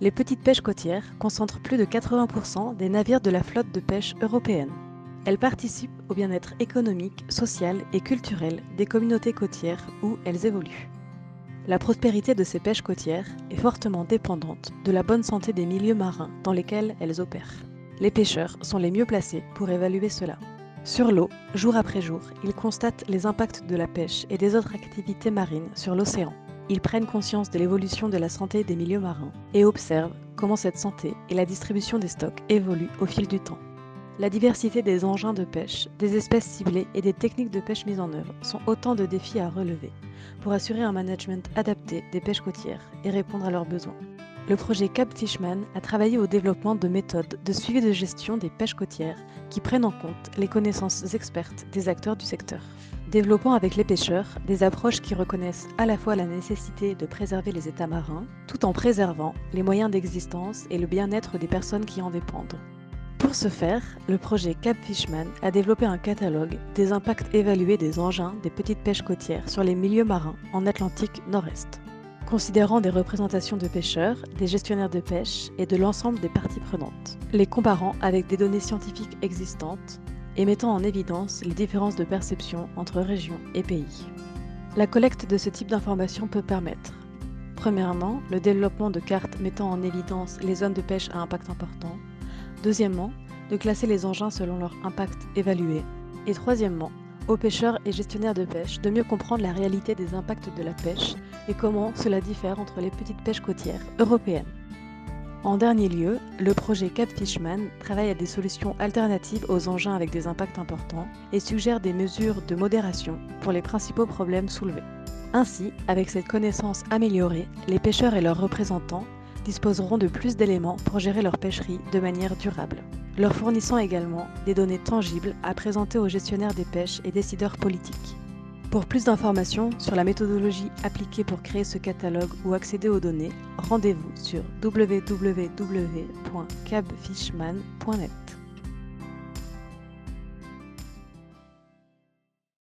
Les petites pêches côtières concentrent plus de 80% des navires de la flotte de pêche européenne. Elles participent au bien-être économique, social et culturel des communautés côtières où elles évoluent. La prospérité de ces pêches côtières est fortement dépendante de la bonne santé des milieux marins dans lesquels elles opèrent. Les pêcheurs sont les mieux placés pour évaluer cela. Sur l'eau, jour après jour, ils constatent les impacts de la pêche et des autres activités marines sur l'océan. Ils prennent conscience de l'évolution de la santé des milieux marins et observent comment cette santé et la distribution des stocks évoluent au fil du temps. La diversité des engins de pêche, des espèces ciblées et des techniques de pêche mises en œuvre sont autant de défis à relever pour assurer un management adapté des pêches côtières et répondre à leurs besoins. Le projet CapFishman a travaillé au développement de méthodes de suivi de gestion des pêches côtières qui prennent en compte les connaissances expertes des acteurs du secteur. Développant avec les pêcheurs des approches qui reconnaissent à la fois la nécessité de préserver les états marins, tout en préservant les moyens d'existence et le bien-être des personnes qui en dépendent. Pour ce faire, le projet CapFishman a développé un catalogue des impacts évalués des engins des petites pêches côtières sur les milieux marins en Atlantique Nord-Est, considérant des représentations de pêcheurs, des gestionnaires de pêche et de l'ensemble des parties prenantes, les comparant avec des données scientifiques existantes et mettant en évidence les différences de perception entre régions et pays. La collecte de ce type d'informations peut permettre, premièrement, le développement de cartes mettant en évidence les zones de pêche à impact important, deuxièmement, de classer les engins selon leur impact évalué, et troisièmement, aux pêcheurs et gestionnaires de pêche de mieux comprendre la réalité des impacts de la pêche et comment cela diffère entre les petites pêches côtières européennes. En dernier lieu, le projet CapFishman travaille à des solutions alternatives aux engins avec des impacts importants et suggère des mesures de modération pour les principaux problèmes soulevés. Ainsi, avec cette connaissance améliorée, les pêcheurs et leurs représentants disposeront de plus d'éléments pour gérer leur pêcherie de manière durable, leur fournissant également des données tangibles à présenter aux gestionnaires des pêches et décideurs politiques. Pour plus d'informations sur la méthodologie appliquée pour créer ce catalogue ou accéder aux données, rendez-vous sur www.capfishman.net.